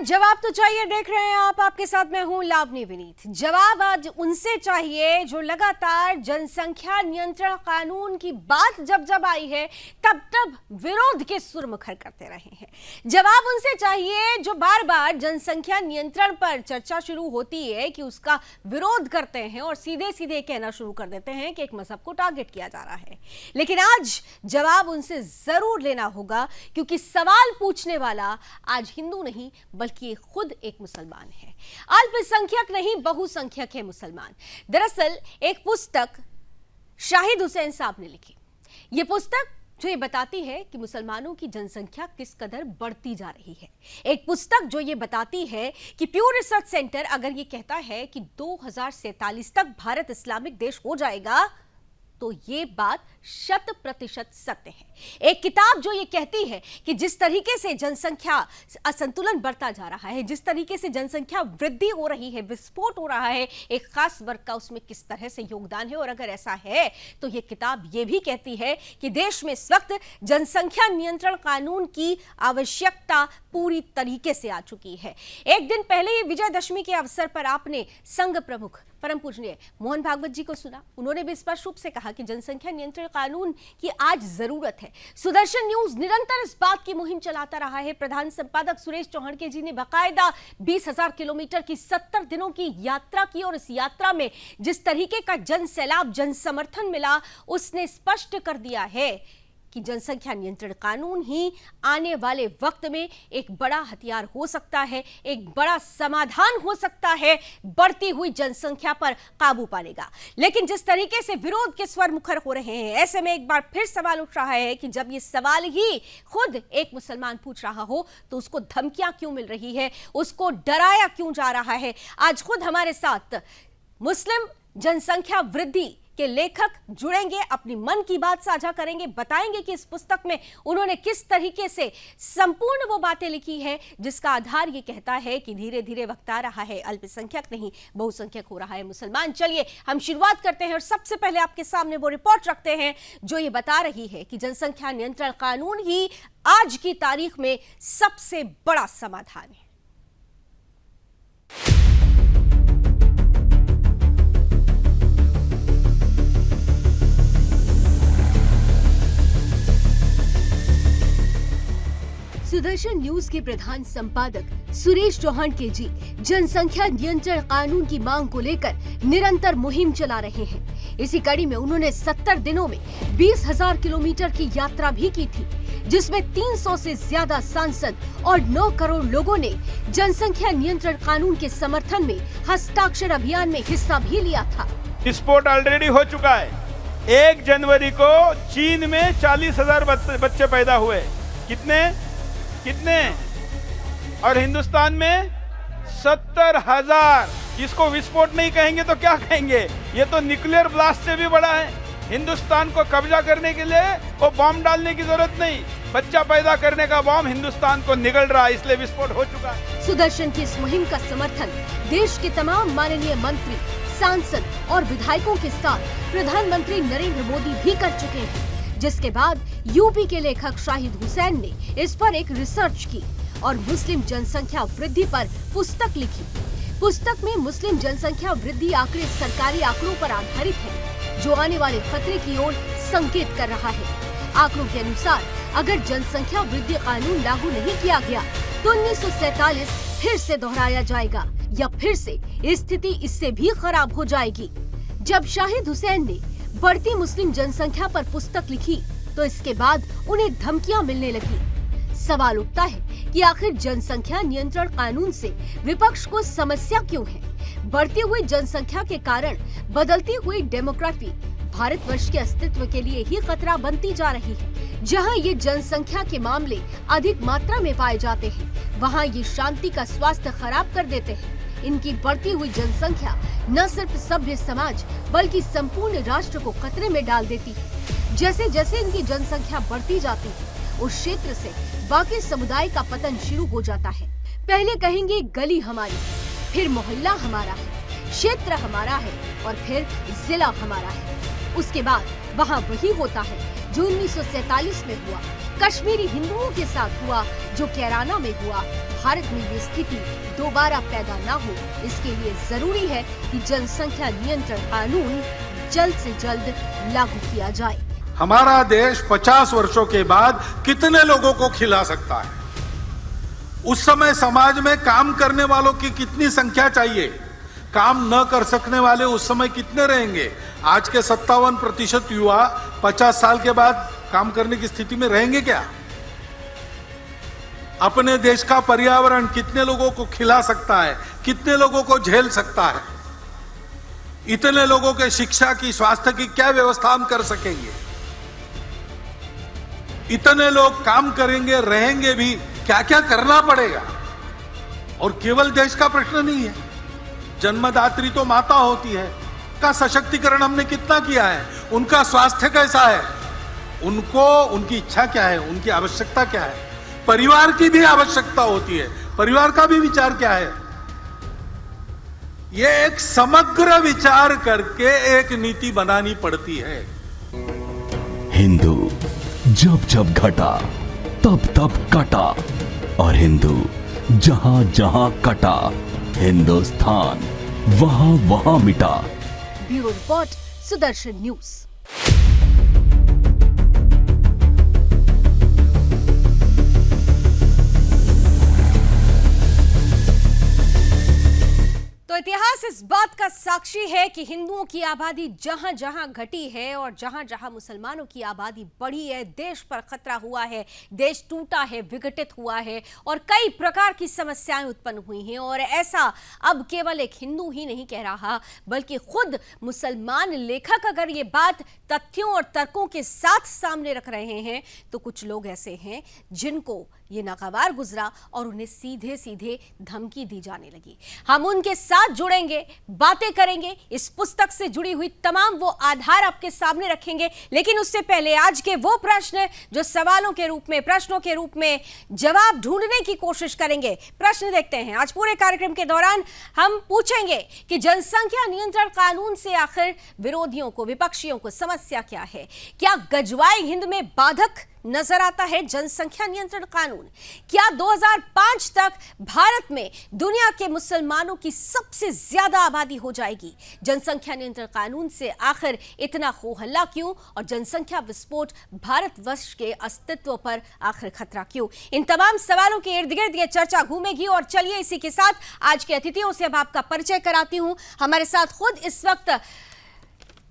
जवाब तो चाहिए, देख रहे हैं आप, आपके साथ मैं हूं लावनी विनीत। जवाब आज उनसे चाहिए जो लगातार जनसंख्या नियंत्रण कानून की बात जब जब आई है तब तब विरोध के सुर मुखर करते रहे हैं। जवाब उनसे चाहिए जो बार बार जनसंख्या नियंत्रण पर चर्चा शुरू होती है कि उसका विरोध करते हैं और सीधे सीधे कहना शुरू कर देते हैं कि एक मजहब को टारगेट किया जा रहा है। लेकिन आज जवाब उनसे जरूर लेना होगा, क्योंकि सवाल पूछने वाला आज हिंदू नहीं बल्कि खुद एक मुसलमान है। अल्पसंख्यक नहीं, बहुसंख्यक है मुसलमान। दरअसल एक पुस्तक शाहिद हुसैन साहब ने लिखी। यह पुस्तक जो ये बताती है कि मुसलमानों की जनसंख्या किस कदर बढ़ती जा रही है। एक पुस्तक जो ये बताती है कि प्यू रिसर्च सेंटर अगर ये कहता है कि 2047 तक भारत इस्लामिक देश हो जाएगा, तो ये बात 100% सत्य है। एक किताब जो ये कहती है कि जिस तरीके से जनसंख्या असंतुलन बढ़ता जा रहा है, जिस तरीके से जनसंख्या वृद्धि हो रही है, विस्फोट हो रहा है, एक खास वर्ग का उसमें किस तरह से योगदान है, और अगर ऐसा है तो ये किताब ये भी कहती है कि देश में इस वक्त जनसंख्या नियंत्रण कानून की आवश्यकता पूरी तरीके से आ चुकी है। एक दिन पहले ही विजयदशमी के अवसर पर आपने संघ प्रमुख परम पूजनीय मोहन भागवत जी को सुना। उन्होंने भी स्पष्ट रूप से कहा कि जनसंख्या नियंत्रण कानून की आज जरूरत है। सुदर्शन न्यूज निरंतर इस बात की मुहिम चलाता रहा है। प्रधान संपादक सुरेश चौहान जी ने बाकायदा 20,000 किलोमीटर की 70 दिनों की यात्रा की, और इस यात्रा में जिस तरीके का जन सैलाब, जन समर्थन मिला, उसने स्पष्ट कर दिया है कि जनसंख्या नियंत्रण कानून ही आने वाले वक्त में एक बड़ा हथियार हो सकता है, एक बड़ा समाधान हो सकता है, बढ़ती हुई जनसंख्या पर काबू पाने का। लेकिन जिस तरीके से विरोध के स्वर मुखर हो रहे हैं, ऐसे में एक बार फिर सवाल उठ रहा है कि जब ये सवाल ही खुद एक मुसलमान पूछ रहा हो तो उसको धमकियां क्यों मिल रही है, उसको डराया क्यों जा रहा है। आज खुद हमारे साथ मुस्लिम जनसंख्या वृद्धि के लेखक जुड़ेंगे, अपनी मन की बात साझा करेंगे, बताएंगे कि इस पुस्तक में उन्होंने किस तरीके से संपूर्ण वो बातें लिखी है जिसका आधार ये कहता है कि धीरे धीरे वक्त आ रहा है, अल्पसंख्यक नहीं बहुसंख्यक हो रहा है मुसलमान। चलिए हम शुरुआत करते हैं और सबसे पहले आपके सामने वो रिपोर्ट रखते हैं जो ये बता रही है कि जनसंख्या नियंत्रण कानून ही आज की तारीख में सबसे बड़ा समाधान है। सुदर्शन न्यूज के प्रधान संपादक सुरेश चौहान जी जनसंख्या नियंत्रण कानून की मांग को लेकर निरंतर मुहिम चला रहे हैं। इसी कड़ी में उन्होंने 70 दिनों में 20,000 किलोमीटर की यात्रा भी की थी, जिसमें 300 से ज्यादा सांसद और 9 करोड़ लोगों ने जनसंख्या नियंत्रण कानून के समर्थन में हस्ताक्षर अभियान में हिस्सा भी लिया था। विस्फोट ऑलरेडी हो चुका है। 1 जनवरी को चीन में 40,000 बच्चे पैदा हुए। कितने और हिंदुस्तान में 70,000। इसको विस्फोट नहीं कहेंगे तो क्या कहेंगे? ये तो न्यूक्लियर ब्लास्ट से भी बड़ा है। हिंदुस्तान को कब्जा करने के लिए वो बॉम्ब डालने की जरूरत नहीं, बच्चा पैदा करने का बॉम्ब हिंदुस्तान को निगल रहा है, इसलिए विस्फोट हो चुका है। सुदर्शन की इस मुहिम का समर्थन देश के तमाम माननीय मंत्री, सांसद और विधायकों के साथ प्रधानमंत्री नरेंद्र मोदी भी कर चुके हैं, जिसके बाद यूपी के लेखक शाहिद हुसैन ने इस पर एक रिसर्च की और मुस्लिम जनसंख्या वृद्धि पर पुस्तक लिखी। पुस्तक में मुस्लिम जनसंख्या वृद्धि आंकड़े सरकारी आंकड़ों पर आधारित है, जो आने वाले खतरे की ओर संकेत कर रहा है। आंकड़ों के अनुसार अगर जनसंख्या वृद्धि कानून लागू नहीं किया गया तो 1947 फिर से दोहराया जाएगा, या फिर से स्थिति इससे भी खराब हो जाएगी। जब शाहिद हुसैन ने बढ़ती मुस्लिम जनसंख्या पर पुस्तक लिखी तो इसके बाद उन्हें धमकियां मिलने लगी। सवाल उठता है कि आखिर जनसंख्या नियंत्रण कानून से विपक्ष को समस्या क्यों है? बढ़ती हुई जनसंख्या के कारण बदलती हुई डेमोग्राफी भारतवर्ष के अस्तित्व के लिए ही खतरा बनती जा रही है। जहां ये जनसंख्या के मामले अधिक मात्रा में पाए जाते हैं, वहां ये शांति का स्वास्थ्य खराब कर देते हैं। इनकी बढ़ती हुई जनसंख्या न सिर्फ सभ्य समाज बल्कि संपूर्ण राष्ट्र को खतरे में डाल देती है। जैसे जैसे इनकी जनसंख्या बढ़ती जाती है, उस क्षेत्र से बाकी समुदाय का पतन शुरू हो जाता है। पहले कहेंगे गली हमारी, फिर मोहल्ला हमारा है, क्षेत्र हमारा है और फिर जिला हमारा है। उसके बाद वहाँ वही होता है जो 1947 में हुआ, कश्मीरी हिंदुओं के साथ हुआ, जो कैराना में हुआ, भारत में ये स्थिति दोबारा पैदा ना हो, इसके लिए जरूरी है कि जनसंख्या नियंत्रण कानून जल्द से जल्द लागू किया जाए। हमारा देश 50 वर्षों के बाद कितने लोगों को खिला सकता है? उस समय समाज में काम करने वालों की कितनी संख्या चाहिए? काम न कर सकने वाले उस समय कितने रहेंगे? आज के 57% युवा 50 साल के बाद काम करने की स्थिति में रहेंगे क्या? अपने देश का पर्यावरण कितने लोगों को खिला सकता है? कितने लोगों को झेल सकता है? इतने लोगों के शिक्षा की, स्वास्थ्य की क्या व्यवस्था हम कर सकेंगे? इतने लोग काम करेंगे, रहेंगे भी, क्या क्या करना पड़ेगा? और केवल देश का प्रश्न नहीं है, जन्मदात्री तो माता होती है, का सशक्तिकरण हमने कितना किया है? उनका स्वास्थ्य कैसा है? उनको उनकी इच्छा क्या है? उनकी आवश्यकता क्या है? परिवार की भी आवश्यकता होती है, परिवार का भी विचार क्या है? ये एक समग्र विचार करके एक नीति बनानी पड़ती है। हिंदू जब जब घटा तब तब कटा, और हिंदू जहां जहां कटा, हिंदुस्तान वहां वहां मिटा। Bureau report, Sudarshan news. तो इतिहास इस बात का साक्षी है कि हिंदुओं की आबादी जहां जहां घटी है और जहां जहां मुसलमानों की आबादी बढ़ी है, देश पर खतरा हुआ है, देश टूटा है, विघटित हुआ है और कई प्रकार की समस्याएं उत्पन्न हुई हैं। और ऐसा अब केवल एक हिंदू ही नहीं कह रहा, बल्कि खुद मुसलमान लेखक अगर ये बात तथ्यों और तर्कों के साथ सामने रख रहे हैं, तो कुछ लोग ऐसे हैं जिनको ये नागवार गुजरा और उन्हें सीधे सीधे धमकी दी जाने लगी। हम उनके साथ जुड़ेंगे, बातें करेंगे, इस पुस्तक से जुड़ी हुई तमाम वो आधार आपके सामने रखेंगे, लेकिन उससे पहले आज के वो प्रश्न जो सवालों के रूप में, प्रश्नों के रूप में जवाब ढूंढने की कोशिश करेंगे। प्रश्न देखते हैं। आज पूरे कार्यक्रम के दौरान हम पूछेंगे कि जनसंख्या नियंत्रण कानून से आखिर विरोधियों को, विपक्षियों को समस्या क्या है? क्या गजवाए हिंद में बाधक नजर आता है जनसंख्या नियंत्रण कानून? क्या 2005 तक भारत में दुनिया के मुसलमानों की सबसे ज्यादा आबादी हो जाएगी? जनसंख्या नियंत्रण कानून से आखिर इतना हो हल्ला क्यों? और जनसंख्या विस्फोट भारतवर्ष के अस्तित्व पर आखिर खतरा क्यों? इन तमाम सवालों के इर्द गिर्द ये चर्चा घूमेगी। और चलिए इसी के साथ आज के अतिथियों से अब आपका परिचय कराती हूं। हमारे साथ खुद इस वक्त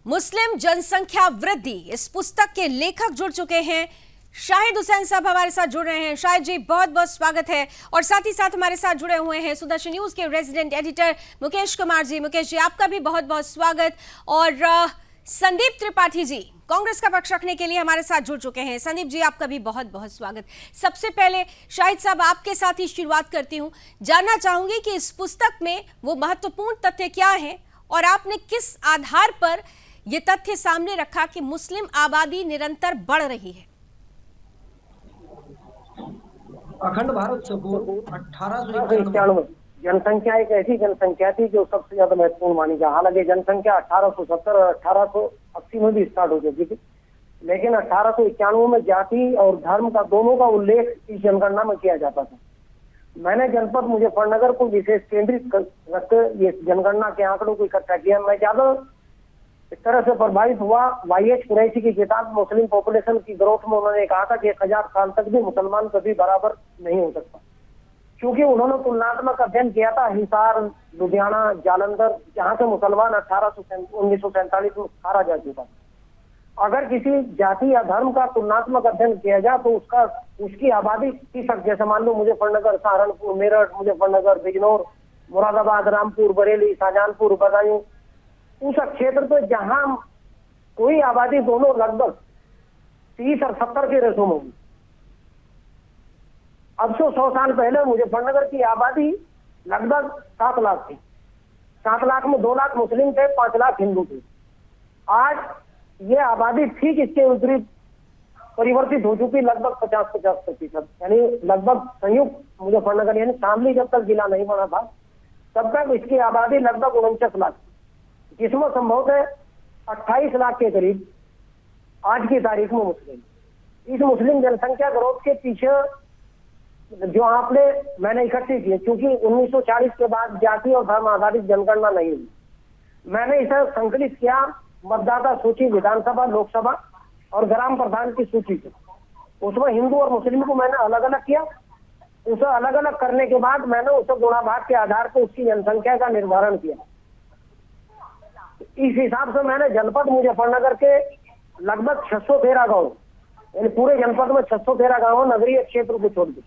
मुस्लिम जनसंख्या वृद्धि इस पुस्तक के लेखक जुड़ चुके हैं। शाहिद हुसैन साहब हमारे साथ जुड़ रहे हैं। शाहिद जी, बहुत बहुत स्वागत है। और साथ ही साथ हमारे साथ जुड़े हुए हैं सुदर्शन न्यूज के रेजिडेंट एडिटर मुकेश कुमार जी। मुकेश जी, आपका भी बहुत बहुत स्वागत। और संदीप त्रिपाठी जी कांग्रेस का पक्ष रखने के लिए हमारे साथ जुड़ चुके हैं। संदीप जी, आपका भी बहुत बहुत स्वागत। सबसे पहले शाहिद साहब, आपके साथ ही शुरुआत करती हूँ। जानना चाहूंगी कि इस पुस्तक में वो महत्वपूर्ण तथ्य क्या है और आपने किस आधार पर यह तथ्य सामने रखा कि मुस्लिम आबादी निरंतर बढ़ रही है? अखंड भारत से पूर्व 1891 जनसंख्या एक ऐसी जनसंख्या थी जो सबसे ज्यादा महत्वपूर्ण मानी जाए। हालांकि जनसंख्या 1870 और 1880 में भी स्टार्ट हो चुकी थी, लेकिन 1891 में जाति और धर्म का दोनों का उल्लेख इस जनगणना में किया जाता था। मैंने जनपद मुजफ्फरनगर को विशेष केंद्रित रखकर ये जनगणना के आंकड़ों को इकट्ठा किया। मैं ज्यादा इस तरह से प्रभावित हुआ वाईएच कुरैशी की किताब मुस्लिम पॉपुलेशन की ग्रोथ में। उन्होंने कहा था कि 1000 साल तक भी मुसलमान कभी बराबर नहीं हो सकता, क्योंकि उन्होंने तुलनात्मक अध्ययन किया था हिसार, लुधियाना, जालंधर, जहां से मुसलमान 1947 में मारा जा चुका। अगर किसी जाति या धर्म का तुलनात्मक अध्ययन किया जाए तो उसकी आबादी जैसे मान लो मुजफ्फरनगर, सहारनपुर, मेरठ, मुजफ्फरनगर, बिजनौर, मुरादाबाद, रामपुर, बरेली, शाहजहांपुर, बदायूं, उस क्षेत्र पे जहां कोई आबादी दोनों लगभग 30 और 70 के रेशो में होगी। अब से 100 साल पहले मुजफ्फरनगर की आबादी लगभग 7 लाख थी। 7 लाख में 2 लाख मुस्लिम थे, 5 लाख हिंदू थे। आज ये आबादी ठीक इसके विपरीत परिवर्तित हो चुकी, लगभग 50-50%। यानी लगभग संयुक्त मुजफ्फरनगर यानी शामली जब तक जिला नहीं बना था तब तक इसकी आबादी लगभग 49 लाख, जिसमें संभवतः 28 लाख के करीब आज की तारीख में मुस्लिम। इस मुस्लिम जनसंख्या ग्रोथ के पीछे जो मैंने इकट्ठी की, क्योंकि 1940 के बाद जाति और धर्म आधारित जनगणना नहीं हुई, मैंने इसे संकलित किया मतदाता सूची, विधानसभा, लोकसभा और ग्राम प्रधान की सूची से। उसमें हिंदू और मुस्लिम को मैंने अलग अलग किया। उसे अलग अलग करने के बाद मैंने उसे गुणा भाग के आधार पर उसकी जनसंख्या का निर्धारण किया। इस हिसाब से मैंने जनपद मुजफ्फरनगर के लगभग 613 गाँव, यानी पूरे जनपद में 613 गाँव नगरीय क्षेत्र को छोड़ के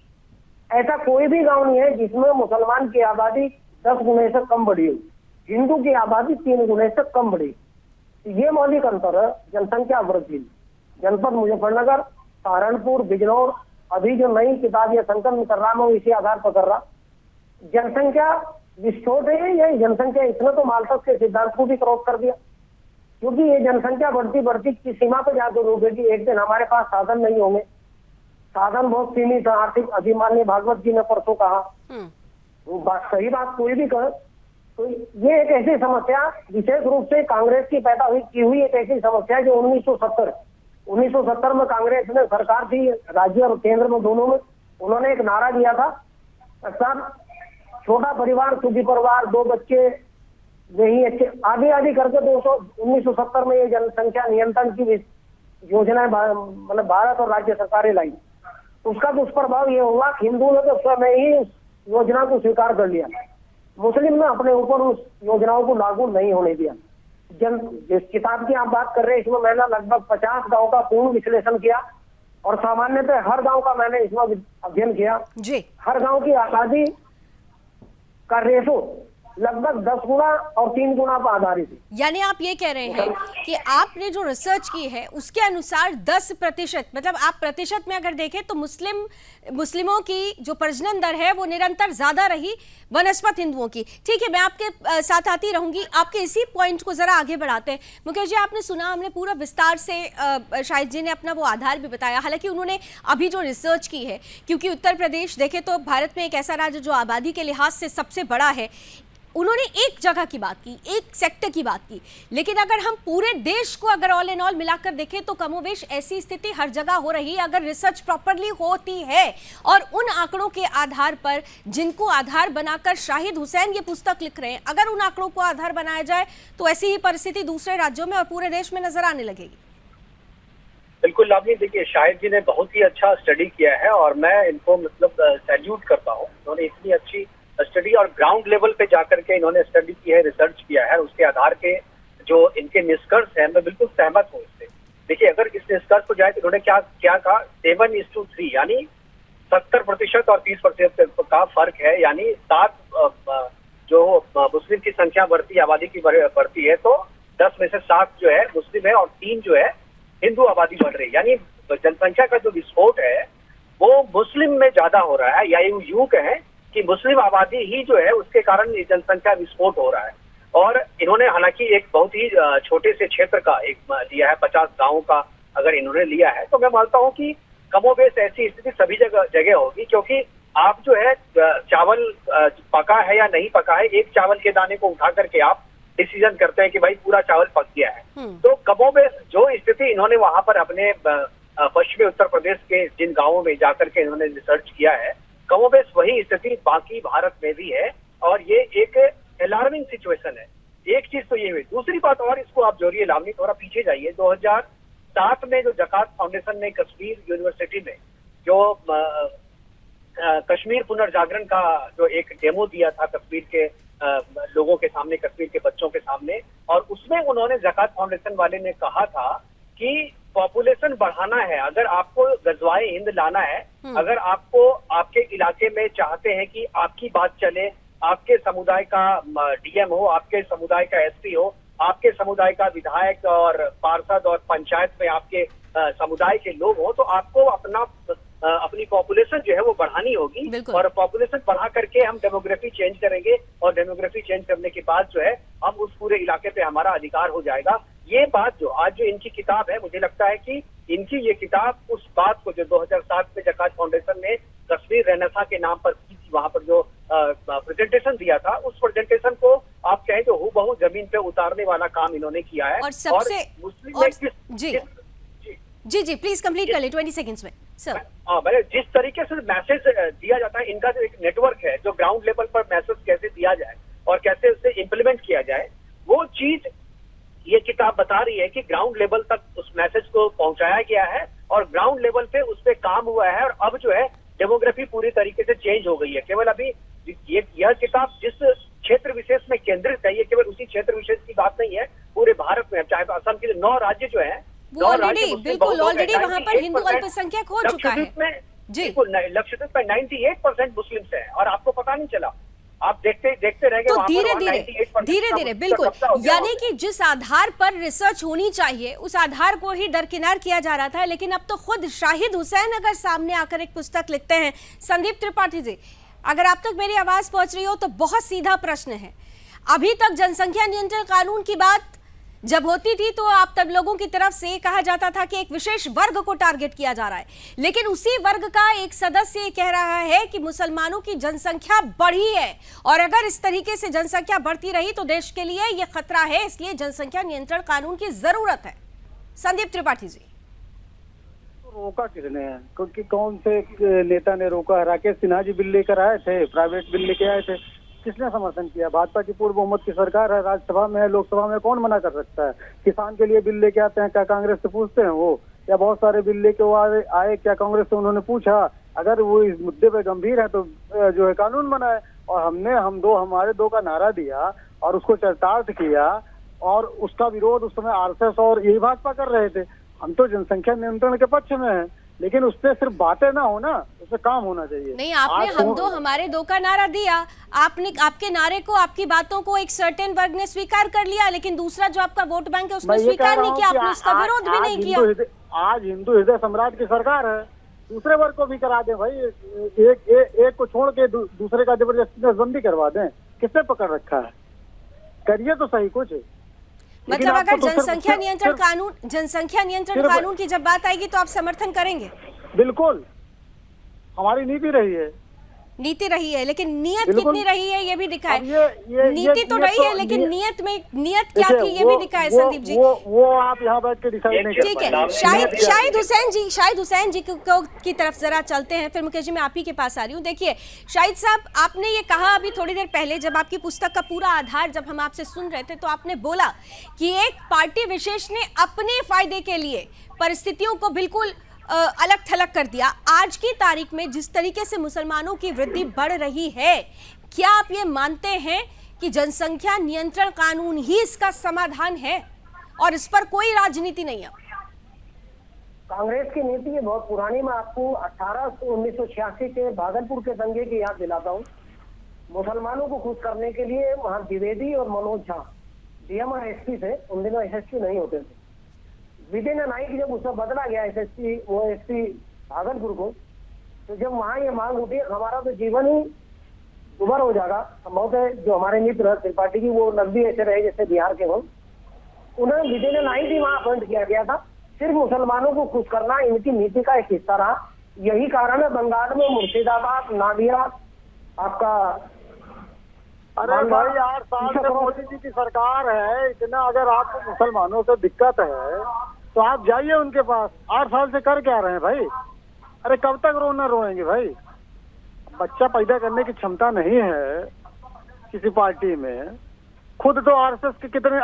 ऐसा कोई भी गांव नहीं है जिसमें मुसलमान की आबादी 10 गुने से कम बढ़ी हो, हिंदू की आबादी 3 गुने से कम बढ़ी। ये मौलिक अंतर है जनसंख्या वृद्धि। जनपद मुजफ्फरनगर, सहारनपुर, बिजनौर, अभी जो नई किताब या संकलन कर रहा मैं इसी आधार पर कर रहा, जनसंख्या विस्फोट है। यही जनसंख्या इसने तो माल्थस के सिद्धांत को भी क्रॉस कर दिया, क्योंकि ये जनसंख्या बढ़ती बढ़ती की सीमा पर जाकर रोकेगी। एक दिन हमारे पास साधन नहीं होंगे, साधन बहुत सीमित है, आर्थिक अभिमान्य भागवत जी ने परसों कहा, वो बात सही बात कोई भी कहे। तो ये एक ऐसी समस्या विशेष रूप से कांग्रेस की पैदा हुई एक ऐसी समस्या जो 1970 में कांग्रेस ने सरकार थी, राज्य और केंद्र में दोनों में, उन्होंने एक नारा दिया था, सर छोटा परिवार सुखी परिवार, 2 बच्चे नहीं अच्छे, आदि करके 1970 में ये जनसंख्या नियंत्रण की योजनाएं मतलब भारत और राज्य सरकारें लाई। उसका दुष्प्रभाव ये हुआ कि हिंदुओं ने तो स्वयं ही उस योजना को स्वीकार कर लिया, मुस्लिम ने अपने ऊपर उस योजनाओं को लागू नहीं होने दिया। जिस किताब की आप बात कर रहे हैं, इसमें मैंने लगभग 50 गांव का पूर्ण विश्लेषण किया और सामान्यतः हर गांव का मैंने इसमें अध्ययन किया जी। हर गांव की आबादी का रेशो लगभग 10 गुना और 3 गुना पर आधारित है। यानी आप ये कह रहे हैं कि आपने जो रिसर्च की है उसके अनुसार 10%, मतलब आप प्रतिशत में अगर देखें तो मुस्लिमों की जो प्रजनन दर है वो निरंतर ज्यादा रही बनस्पत हिंदुओं की। ठीक है, मैं आपके साथ आती रहूंगी। आपके इसी पॉइंट को जरा आगे बढ़ाते हैं। मुकेश जी, आपने सुना, हमने पूरा विस्तार से शाहिद जी ने अपना वो आधार भी बताया, हालांकि उन्होंने अभी जो रिसर्च की है, क्योंकि उत्तर प्रदेश देखें तो भारत में एक ऐसा राज्य जो आबादी के लिहाज से सबसे बड़ा है, उन्होंने एक जगह की बात की, एक सेक्टर की बात की, लेकिन अगर हम पूरे देश को अगर ऑल इन ऑल मिलाकर देखें तो कमोवेश ऐसी स्थिति हर जगह हो रही है अगर रिसर्च प्रॉपरली होती है। और उन आंकड़ों के आधार पर जिनको आधार बनाकर शाहिद हुसैन ये पुस्तक लिख रहे हैं, अगर उन आंकड़ों को आधार बनाया जाए तो ऐसी ही परिस्थिति दूसरे राज्यों में और पूरे देश में नजर आने लगेगी। बिल्कुल लावनी, देखिए शाहिद जी ने बहुत ही अच्छा स्टडी किया है और मैं इनको मतलब सैल्यूट करता हूँ। उन्होंने इतनी अच्छी स्टडी और ग्राउंड लेवल पे जाकर के इन्होंने स्टडी की है, रिसर्च किया है, उसके आधार के जो इनके निष्कर्ष है मैं बिल्कुल सहमत हूँ इससे। देखिए अगर इस निष्कर्ष को जाए तो इन्होंने क्या कहा, 7:3 यानी 70% और 30% का फर्क है, यानी 7 जो मुस्लिम की संख्या बढ़ती, आबादी की बढ़ती है, तो 10 में से 7 जो है मुस्लिम है और 3 जो है हिंदू आबादी बढ़ रही है। यानी जनसंख्या का जो विस्फोट है वो मुस्लिम में ज्यादा हो रहा है, या यूं कहें कि मुस्लिम आबादी ही जो है उसके कारण जनसंख्या विस्फोट हो रहा है। और इन्होंने हालांकि एक बहुत ही छोटे से क्षेत्र का एक लिया है, 50 गांवों का अगर इन्होंने लिया है, तो मैं मानता हूं कि कमोबेश ऐसी स्थिति सभी जगह होगी, क्योंकि आप जो है चावल पका है या नहीं पका है, एक चावल के दाने को उठा करके आप डिसीजन करते हैं कि भाई पूरा चावल पक गया है। तो कमोबेश जो स्थिति इन्होंने वहां पर अपने पश्चिमी उत्तर प्रदेश के जिन गाँवों में जाकर के इन्होंने रिसर्च किया है, कमोबेश वही स्थिति बाकी भारत में भी है और ये एक अलार्मिंग सिचुएशन है। एक चीज तो ये हुई, दूसरी बात और इसको आप जोड़िए लावनी, थोड़ा पीछे जाइए। 2007 में जो जकात फाउंडेशन ने कश्मीर यूनिवर्सिटी में जो कश्मीर पुनर्जागरण का जो एक डेमो दिया था कश्मीर के लोगों के सामने, कश्मीर के बच्चों के सामने, और उसमें उन्होंने जकात फाउंडेशन वाले ने कहा था कि पॉपुलेशन बढ़ाना है, अगर आपको गजवाए हिंद लाना है, अगर आपको आपके इलाके में चाहते हैं कि आपकी बात चले, आपके समुदाय का डीएम हो, आपके समुदाय का एसपी हो, आपके समुदाय का विधायक और पार्षद और पंचायत में आपके समुदाय के लोग हो, तो आपको अपनी पॉपुलेशन जो है वो बढ़ानी होगी। और पॉपुलेशन बढ़ा करके हम डेमोग्राफी चेंज करेंगे और डेमोग्राफी चेंज करने के बाद जो है हम उस पूरे इलाके पे हमारा अधिकार हो जाएगा। ये बात जो आज जो इनकी किताब है, मुझे लगता है कि इनकी ये किताब उस बात को जो 2007 में जकात फाउंडेशन ने कश्मीर रेनेसां के नाम पर की थी, वहां पर जो प्रेजेंटेशन दिया था, उस प्रेजेंटेशन को आप कहें तो हूबहू जमीन पे उतारने वाला काम इन्होंने किया है। और सबसे मुस्लिम जी जी प्लीज कंप्लीट कर ले 20 सेकंड्स में सर। हाँ, मैंने जिस तरीके से मैसेज दिया जाता है, इनका जो एक नेटवर्क है, जो ग्राउंड लेवल पर मैसेज कैसे दिया जाए और कैसे उसे इम्प्लीमेंट किया जाए, वो चीज ये किताब बता रही है कि ग्राउंड लेवल तक उस मैसेज को पहुंचाया गया है और ग्राउंड लेवल पे उस पे काम हुआ है। और अब जो है डेमोग्राफी पूरी तरीके से चेंज हो गई है। केवल अभी यह किताब जिस क्षेत्र विशेष में केंद्रित है, ये केवल उसी क्षेत्र विशेष की बात नहीं है, पूरे भारत में। चाहे असम के 9 राज्य जो है, वो ऑलरेडी बिल्कुल ऑलरेडी वहां पर हिंदू अल्पसंख्यक हो चुका है जी। लक्षद्वीप में 98% मुस्लिम्स हैं और आपको पता नहीं चला, आप देखते रह गए। तो धीरे धीरे बिल्कुल, यानी कि जिस आधार पर रिसर्च होनी चाहिए उस आधार को ही दरकिनार किया जा रहा था। लेकिन अब तो खुद शाहिद हुसैन अगर सामने आकर एक पुस्तक लिखते हैं। संदीप त्रिपाठी जी, अगर आप तक मेरी आवाज पहुंच रही हो तो बहुत सीधा प्रश्न है। अभी तक जनसंख्या नियंत्रण कानून की बात जब होती थी तो आप तब लोगों की तरफ से कहा जाता था कि एक विशेष वर्ग को टारगेट किया जा रहा है, लेकिन उसी वर्ग का एक सदस्य ये कह रहा है कि मुसलमानों की जनसंख्या बढ़ी है और अगर इस तरीके से जनसंख्या बढ़ती रही तो देश के लिए यह खतरा है, इसलिए जनसंख्या नियंत्रण कानून की जरूरत है। संदीप त्रिपाठी जी, रोका किसने है? क्योंकि कौन से नेता ने रोका? राकेश सिन्हा जी बिल लेकर आए थे, प्राइवेट बिल लेके आए थे, किसने समर्थन किया? भाजपा की पूर्व बहुमत की सरकार है, राज्यसभा में है, लोकसभा में, कौन मना कर सकता है? किसान के लिए बिल लेके आते हैं, क्या कांग्रेस से पूछते हैं वो? या बहुत सारे बिल लेके वो आए, क्या कांग्रेस से उन्होंने पूछा? अगर वो इस मुद्दे पे गंभीर है तो जो है कानून बनाए। और हमारे दो का नारा दिया और उसको चरितार्थ किया और उसका विरोध उस समय आरएसएस और यही भाजपा कर रहे थे। हम तो जनसंख्या नियंत्रण के पक्ष में हैं, लेकिन उस पर सिर्फ बातें ना हो ना, उस पर काम होना चाहिए। नहीं, आपने हम दो हमारे दो का नारा दिया, आपने आपके नारे को, आपकी बातों को एक सर्टेन वर्ग ने स्वीकार कर लिया, लेकिन दूसरा जो आपका वोट बैंक है उसने स्वीकार नहीं किया, आपने उसका विरोध भी नहीं किया। आज हिंदू हृदय सम्राट की सरकार है, दूसरे वर्ग को भी करा दें भाई, एक को छोड़ के दूसरे का जबरदस्ती नसबंदी करवा दें। किसने पकड़ रखा है? करिए तो सही कुछ। मतलब अगर जनसंख्या नियंत्रण कानून की जब बात आएगी तो आप समर्थन करेंगे? बिल्कुल, हमारी नीति रही है, लेकिन नियत कितनी रही है ये भी दिखा है। नीति तो रही है, लेकिन नियत क्या थी ये भी दिखा है। संदीप जी, वो आप यहाँ बैठ के डिसाइड नहीं कर पाएंगे। ठीक है, शाहिद हुसैन जी की तरफ जरा चलते हैं, फिर मुकेश जी मैं आप ही के पास आ रही हूँ। देखिए शाहिद साहब, आपने ये कहा अभी थोड़ी देर पहले, जब आपकी पुस्तक का पूरा आधार जब हम आपसे सुन रहे थे तो आपने बोला कि एक पार्टी विशेष ने अपने फायदे के लिए परिस्थितियों को बिल्कुल अलग थलग कर दिया। आज की तारीख में जिस तरीके से मुसलमानों की वृद्धि बढ़ रही है, क्या आप ये मानते हैं कि जनसंख्या नियंत्रण कानून ही इसका समाधान है और इस पर कोई राजनीति नहीं है? कांग्रेस की नीति ये बहुत पुरानी। मैं आपको 1986 के भागलपुर के दंगे की याद दिलाता हूँ। मुसलमानों को खुश करने के लिए वहाँ द्विवेदी और मनोज झा डीएम और एसपी थे, उन दिनों एसएसपी नहीं होते थे। विदिन नाइट जब उसका बदला गया एसपी भागलपुर को, तो जब वहाँ ये मांग उठी हमारा तो जीवन ही दुबारा हो जाएगा। बहुत है जो हमारे मित्र त्रिपाठी की, वो नकदी ऐसे रहे जैसे बिहार के हम, उन्हें विदिन नाइट ही वहाँ अपॉइंट किया गया था। सिर्फ मुसलमानों को खुश करना इनकी नीति का एक हिस्सा रहा। यही कारण है बंगाल में मुर्शिदाबाद, नादिया, आपका अरे भाई 8 साल से मोदी जी की सरकार है, इतना अगर आपको मुसलमानों से दिक्कत है तो आप जाइए उनके पास। 8 साल से कर क्या रहे हैं भाई? अरे कब तक रोएंगे भाई? बच्चा पैदा करने की क्षमता नहीं है किसी पार्टी में। खुद तो आरएसएस के कितने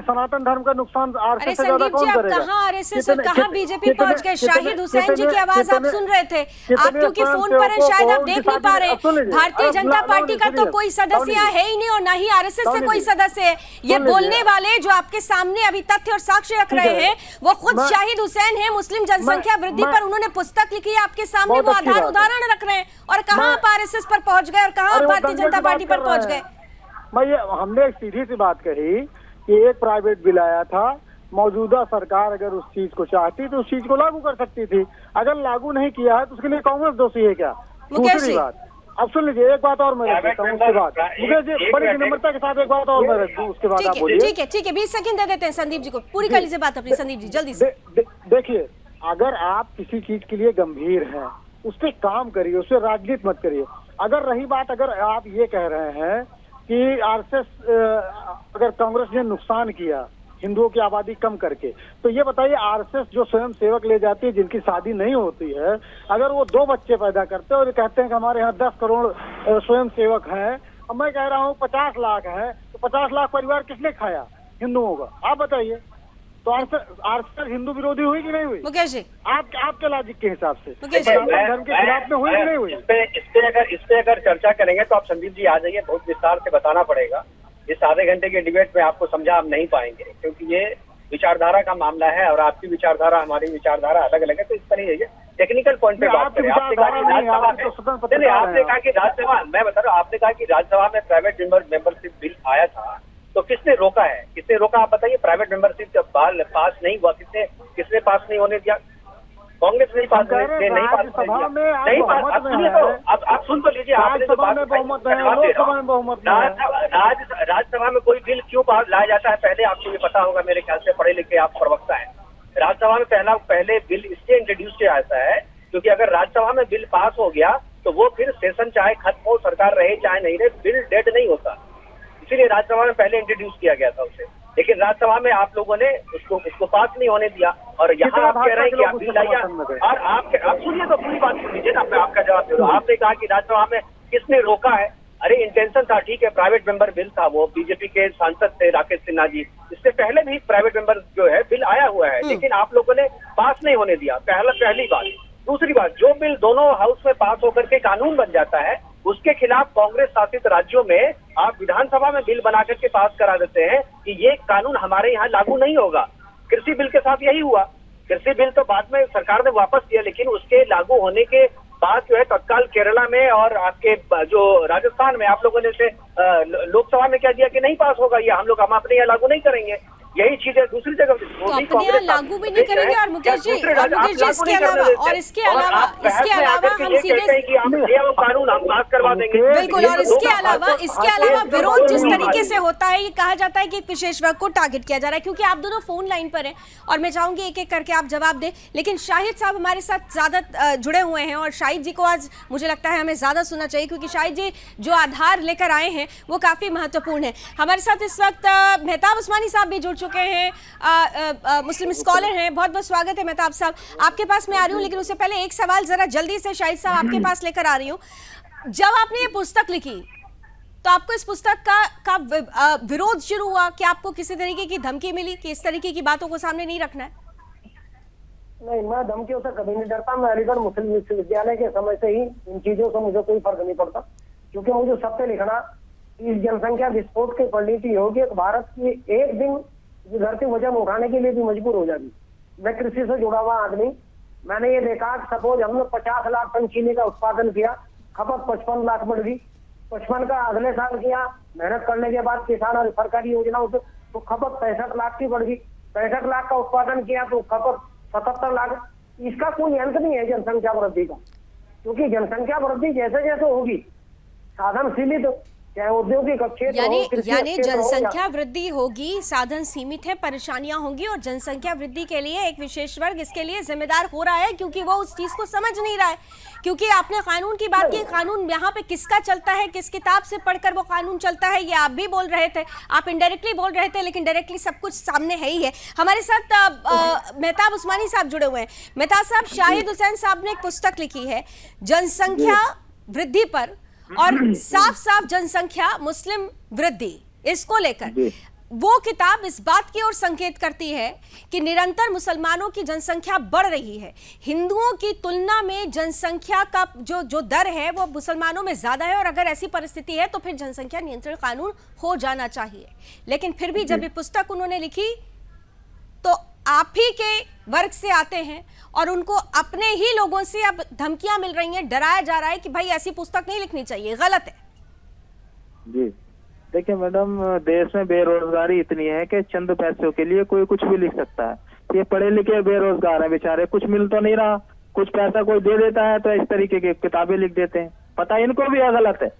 सनातन धर्म का नुकसान आरएसएस से ज्यादा कौन करेगा? कहां आरएसएस और कहां बीजेपी पहुंच गए? शाहिद हुसैन जी की आवाज आप सुन रहे थे, आप क्योंकि फोन पर हैं शायद आप देख नहीं पा रहे। भारतीय जनता पार्टी का तो कोई सदस्य है ही नहीं और ना ही आरएसएस से कोई सदस्य है। ये बोलने वाले जो आपके सामने अभी तथ्य और साक्ष्य रख रहे हैं वो खुद शाहिद हुसैन है। मुस्लिम जनसंख्या वृद्धि पर उन्होंने पुस्तक लिखी है, आपके सामने वो उदाहरण रख रहे हैं। और कहां आप आरएसएस पर पहुंच गए और कहां आप भारतीय जनता पार्टी पर पहुंच गए? हमने एक सीधी सी बात कही कि एक प्राइवेट बिल आया था, मौजूदा सरकार अगर उस चीज को चाहती तो उस चीज को लागू कर सकती थी। अगर लागू नहीं किया है तो उसके लिए कांग्रेस दोषी है क्या? दूसरी बात, अब सुन लीजिए, एक बात और मैं रख देता हूँ उसके बाद, मुकेश जी बड़ी विनम्रता के साथ एक बात और मैं रख दूँ, उसके बाद आप बोलिए। ठीक है 20 सेकंड दे देते हैं संदीप जी को, पूरी कर लीजिए बात अपनी। संदीप जी जल्दी से। देखिए, अगर आप किसी चीज के लिए गंभीर हैं उस पर काम करिए, उस पर राजनीति मत करिए। अगर रही बात, अगर आप ये कह रहे हैं कि आरएसएस अगर कांग्रेस ने नुकसान किया हिंदुओं की आबादी कम करके। तो ये बताइए, आरएसएस जो स्वयं सेवक ले जाती है, जिनकी शादी नहीं होती है, अगर वो 2 बच्चे पैदा करते हैं और कहते हैं कि हमारे यहाँ 10 करोड़ स्वयं सेवक हैं, अब मैं कह रहा हूँ 50 लाख है, तो 50 लाख परिवार किसने खाया? हिंदुओं का। आप बताइए, तो आरएसएस हिंदू विरोधी हुई कि नहीं हुई? मुकेश जी, आपके लॉजिक के हिसाब से मुकेश जी, धर्म के खिलाफ में हुई कि नहीं हुई? इस पे अगर चर्चा करेंगे तो आप संदीप जी आ जाइए, बहुत विस्तार से बताना पड़ेगा। इस आधे घंटे के डिबेट में आपको समझा आप नहीं पाएंगे, क्योंकि ये विचारधारा का मामला है और आपकी विचारधारा हमारी विचारधारा अलग अलग है। तो इस पर ही टेक्निकल पॉइंट पे बात करें। आपने कहा कि राज्यसभा, मैं बता रहा हूँ, आपने कहा कि राज्यसभा में प्राइवेट मेंबरशिप बिल आया था, तो किसने रोका है? किसने रोका आप बताइए? प्राइवेट मेंबरशिप जब पास नहीं हुआ, किसने पास नहीं होने दिया? कांग्रेस नहीं पास नहीं पास नहीं पास। अब सुनिए तो, अब आप सुन तो लीजिए। आपने तो बात राज्यसभा में कोई बिल क्यों लाया जाता है, पहले आपको ये पता होगा, मेरे ख्याल से पढ़े लिखे आप प्रवक्ता हैं। राज्यसभा में पहले बिल इसलिए इंट्रोड्यूस किया जाता है क्योंकि अगर राज्यसभा में बिल पास हो गया तो वो फिर सेशन चाहे खत्म हो, सरकार रहे चाहे नहीं रहे, बिल डेड नहीं होता। इसीलिए राज्यसभा में पहले इंट्रोड्यूस किया गया था उसे, लेकिन राज्यसभा में आप लोगों ने उसको पास नहीं होने दिया। और यहाँ आप कह रहे हैं कि आप बिल लाइए, और आप सुनिए तो पूरी बात सुन लीजिए ना, मैं आपका जवाब दे रहा हूँ। आपने कहा कि राज्यसभा में किसने रोका है? अरे इंटेंशन था, ठीक है, प्राइवेट मेंबर बिल था, वो बीजेपी के सांसद थे राकेश सिन्हा जी, इससे पहले भी प्राइवेट मेंबर जो है बिल आया हुआ है, लेकिन आप लोगों ने पास नहीं होने दिया। पहली बात। दूसरी बात, जो बिल दोनों हाउस में पास होकर के कानून बन जाता है, उसके खिलाफ कांग्रेस शासित राज्यों में आप विधानसभा में बिल बना करके पास करा देते हैं कि ये कानून हमारे यहाँ लागू नहीं होगा। कृषि बिल के साथ यही हुआ। कृषि बिल तो बाद में सरकार ने वापस दिया, लेकिन उसके लागू होने के बाद जो है तत्काल केरला में और आपके जो राजस्थान में आप लोगों ने से लोकसभा में क्या दिया कि नहीं पास होगा, ये हम अपने यहाँ लागू नहीं करेंगे। यही चीज है दूसरी जगह तो अपने यहाँ लागू भी नहीं करेंगे। और मुकेश जी इसके अलावा हम सीधे कानून हम पास करवा देंगे। बिल्कुल। और इसके अलावा विरोध जिस तरीके से होता है, ये कहा जाता है कि एक विशेष वर्ग को टारगेट किया जा रहा है। क्योंकि आप दोनों फोन लाइन पर हैं और मैं चाहूंगी एक एक करके आप जवाब दें, लेकिन शाहिद साहब हमारे साथ ज्यादा जुड़े हुए हैं और शाहिद जी को आज मुझे लगता है हमें ज्यादा सुनना चाहिए, क्योंकि शाहिद जी जो आधार लेकर आए हैं वो काफी महत्वपूर्ण है। हमारे साथ इस वक्त मेहताब उस्मानी साहब भी जुड़ चुके हैं, मुस्लिम स्कॉलर हैं। बहुत बहुत स्वागत है मेहताब साहब, आपके पास मैं आ रही हूँ, लेकिन उससे पहले एक सवाल जरा जल्दी से शाहिद साहब आपके पास लेकर आ रही हूँ। जब आपने ये पुस्तक लिखी तो आपको इस पुस्तक का विरोध शुरू हुआ कि आपको किसी तरीके की धमकी मिली कि इस तरीके की बातों को सामने नहीं रखना है? नहीं, मैं धमकियों से कभी नहीं डरता। मैं अलीगढ़ मुस्लिम विश्वविद्यालय के समय से ही इन चीजों से मुझे कोई फर्क नहीं पड़ता, क्योंकि मुझे सत्य लिखना, इस जनसंख्या विस्फोट की परिणति होगी एक भारत की एक दिन धरती वजन उठाने के लिए भी मजबूर हो जाएगी। मैं कृषि से जुड़ा हुआ आदमी, मैंने ये देखा कि सपोज हमने 50 लाख टन चीनी का उत्पादन किया, खपत 55 लाख बढ़ गई। 55 का अगले साल किया, मेहनत करने के बाद किसान और सरकारी योजनाओं से तो खपत 65 लाख की बढ़ गई। 65 लाख का उत्पादन किया तो खपत 77 लाख। इसका कोई अंत नहीं है जनसंख्या वृद्धि का, क्योंकि जनसंख्या वृद्धि जैसे जैसे होगी, साधन सीमित, चाहे औद्योगिक क्षेत्र यानी जनसंख्या वृद्धि होगी, साधन सीमित है, परेशानियां होंगी, और जनसंख्या वृद्धि के लिए एक विशेष वर्ग इसके लिए जिम्मेदार हो रहा है, क्योंकि वो उस चीज को समझ नहीं रहा है। क्योंकि आपने कानून की बात की, कानून यहाँ पे किसका चलता है, किस किताब से पढ़कर वो कानून चलता है, ये आप भी बोल रहे थे, आप इनडायरेक्टली बोल रहे थे, लेकिन डायरेक्टली सब कुछ सामने है ही है। हमारे साथ मेहताब उस्मानी साहब जुड़े हुए हैं। मेहताब साहब, शाहिद हुसैन साहब ने एक पुस्तक लिखी है जनसंख्या वृद्धि पर, और साफ साफ जनसंख्या मुस्लिम वृद्धि, इसको लेकर वो किताब इस बात की ओर संकेत करती है कि निरंतर मुसलमानों की जनसंख्या बढ़ रही है। हिंदुओं की तुलना में जनसंख्या का जो दर है वो मुसलमानों में ज्यादा है, और अगर ऐसी परिस्थिति है तो फिर जनसंख्या नियंत्रण कानून हो जाना चाहिए। लेकिन फिर भी जब ये पुस्तक उन्होंने लिखी तो आप ही के वर्ग से आते हैं और उनको अपने ही लोगों से अब धमकियां मिल रही हैं, डराया जा रहा है कि भाई ऐसी पुस्तक नहीं लिखनी चाहिए, गलत है। जी देखिए मैडम, देश में बेरोजगारी इतनी है कि चंद पैसों के लिए कोई कुछ भी लिख सकता है। ये पढ़े लिखे बेरोजगार है बेचारे, कुछ मिल तो नहीं रहा, कुछ पैसा कोई दे देता है तो इस तरीके की किताबें लिख देते हैं। पता इनको भी है गलत है,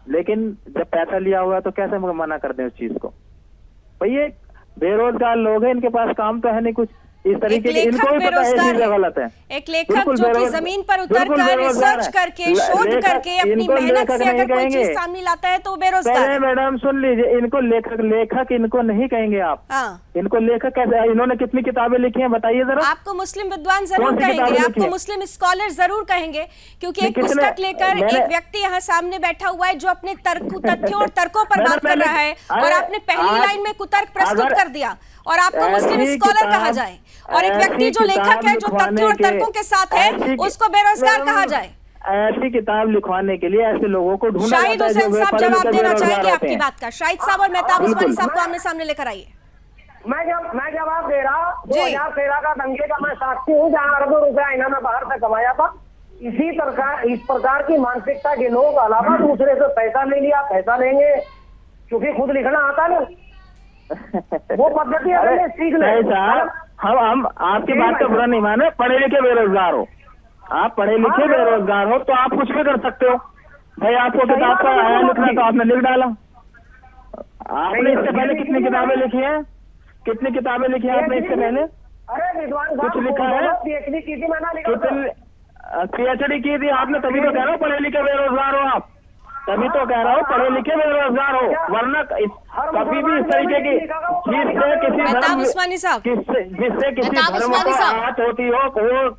लेकिन जब पैसा लिया हुआ है तो कैसे मना कर दें उस चीज को। भाई ये बेरोजगार लोग हैं, इनके पास काम तो है नहीं कुछ, इस तरीके एक की, इनको लेखक भी पता है ये बेरोजगार चीजें है। गलत है। एक लेखक बिल्कुल जो कि बेरोजगार- जमीन पर बिल्कुल उतरकर बेरोजगार रिसर्च है। करके शोध लेखक- करके अपनी इनको मेहनत लेखक से नहीं अगर कोई कहेंगे। चीज सामने लाता है तो वो बेरोजगार पहले है। मैडम सुन लीजिए, इनको लेखक इनको नहीं कहेंगे आप। हाँ, इनको लेखक कैसे, इन्होंने कितनी किताबें लिखी हैं बताइए जरा। आपको मुस्लिम विद्वान जरूर कौन सी कहेंगे, किताबें लिखी आपको है? मुस्लिम स्कॉलर जरूर कहेंगे, क्योंकि एक किसने- पुस्तक लेकर मैंने- एक व्यक्ति यहाँ सामने बैठा हुआ है जो अपने तथ्यों और तर्कों पर मैंने- बात कर रहा है, और अरे, आपने पहली आज- लाइन में कुतर्क प्रस्तुत अगर कर दिया, और आपको मुस्लिम ऐसी स्कॉलर कहा किताब- जाए, और एक व्यक्ति ऐसी जो लेखक किताब है जो लिखवाने तथ्यों और के- तर्कों के साथ है ऐसी- उसको बेरोजगार मैडम, कहा जाए। ऐसी किताब लिखवाने के लिए ऐसे लोगों को ढूंढा शाहिद जाता है हुसैन जो साहब पढ़े जवाब लिखे देना बेरोजगार चाहेंगे होते आपकी हैं। बात का। शाहिद साहब और मेहताब बिल्कुल। उस्मानी साहब को आमने सामने लेकर आइए। मैं जवाब दे रहा। जी। 2013 का दंगे का मैं साक्षी हूँ, जहाँ अरबों रुपया इन्होंने बाहर से कमाया था। इस प्रकार की मानसिकता के लोग अलावा दूसरे से पैसा ले लिया, पैसा लेंगे, क्योंकि खुद लिखना आता ना, वो पद्धति अरे, अगर सीख ले। नहीं साहब, हम आपकी बात का बुरा नहीं माने, पढ़े लिखे बेरोजगार हो, आप पढ़े लिखे बेरोजगार हो तो आप कुछ भी कर सकते हो भाई। आपको किताब का आया लिखना तो आपने लिख डाला। आपने इससे पहले कितनी किताबें लिखी हैं? कितनी किताबें लिखी हैं आपने इससे पहले? अरे विद्वान कुछ लिखा है? पीएचडी की थी, मैंने लिखा था। कितनी पीएचडी की थी आपने? तभी तो कह रहा हूँ पढ़े लिखे बेरोजगार हो आप, तभी तो कह रहा हूँ पढ़े लिखे बेरोजगार हो, वरना कभी भी इस तरीके की जिससे किसी मेहताब धर्म उस्मानी साहब, जिससे किसी मेहताब धर्म उस्मानी को साहब। आहत होती हो,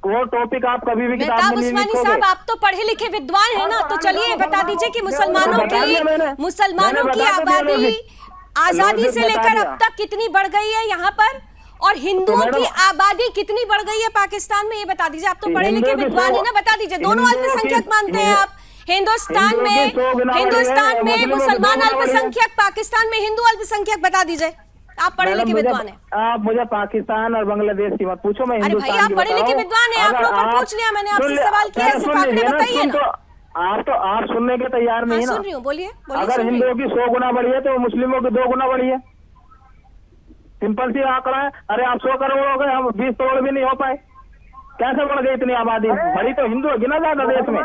वो टॉपिक आप कभी भी किताब मेहताब में नहीं उस्मानी लिखोगे। साहब, आप तो पढ़े लिखे विद्वान हैं ना, तो चलिए बता दीजिए कि मुसलमानों की आबादी आजादी से लेकर अब तक कितनी बढ़ गई है यहाँ पर, और हिंदुओं की आबादी कितनी बढ़ गई है पाकिस्तान में, ये बता दीजिए। आप तो पढ़े लिखे विद्वान है ना, बता दीजिए। दोनों अल्पसंख्यक मानते हैं आप हिंदुस्तान में मुसलमान अल्पसंख्यक, पाकिस्तान में हिंदू अल्पसंख्यक, बता दीजिए। आप पढ़े लिखे विद्वान हैं। आप मुझे पाकिस्तान और बांग्लादेश की मत पूछो, मैं अरे भाई, हिंदुस्तान आप की पढ़े लिखे बताऊं। विद्वान हैं, अगर आंकड़ों पर पूछ लिया मैंने आपसे सवाल किया, सिर्फ आंकड़े बताइए ना। आप सुनने के तैयार नहीं हाँ, ना। सुन रही हूँ, बोलिए अगर सुन रही हिंदुओं हूँ। की 100 गुना बढ़ी है तो मुस्लिमों की 2 गुना बढ़ी है। सिंपल सी आंकड़ा है। अरे आप 100 करोड़ हो गए, हम 20 करोड़ भी नहीं हो पाए, कैसे बढ़ गई इतनी आबादी? बड़ी तो हिंदू होगी ना ज्यादा देश में।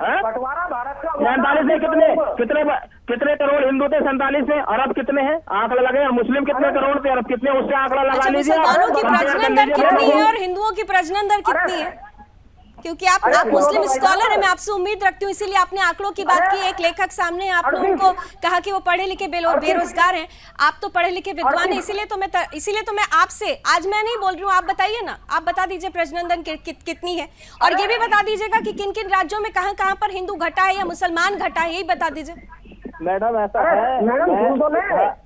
बंटवारा भारत का 47 में कितने करोड़ हिंदू थे? 47 में। अरब कितने हैं? आंकड़ा लगे। और मुस्लिम कितने करोड़ थे? अरब कितने? उससे आंकड़ा लगा अच्छा, लीजिए। मुसलमानों की कंपेयर कर प्रजनन दर लीजिए। कितनी है और हिंदुओं की प्रजनन दर कितनी है? क्योंकि आप मुस्लिम स्कॉलर हैं, मैं आपसे उम्मीद रखती हूँ, इसीलिए आपने आंकड़ों की बात की। एक लेखक सामने है, आपने उनको कहा कि वो पढ़े लिखे बेरोजगार हैं। आप तो पढ़े लिखे विद्वान हैं, इसीलिए तो मैं आपसे आज मैं नहीं बोल रही हूँ, आप बताइए ना, आप बता दीजिए प्रजनन दर कितनी है, और ये भी बता दीजिएगा कि किन किन राज्यों में कहाँ पर हिंदू घटा है या मुसलमान घटा है, यही बता दीजिए। मैडम ऐसा है, मैडम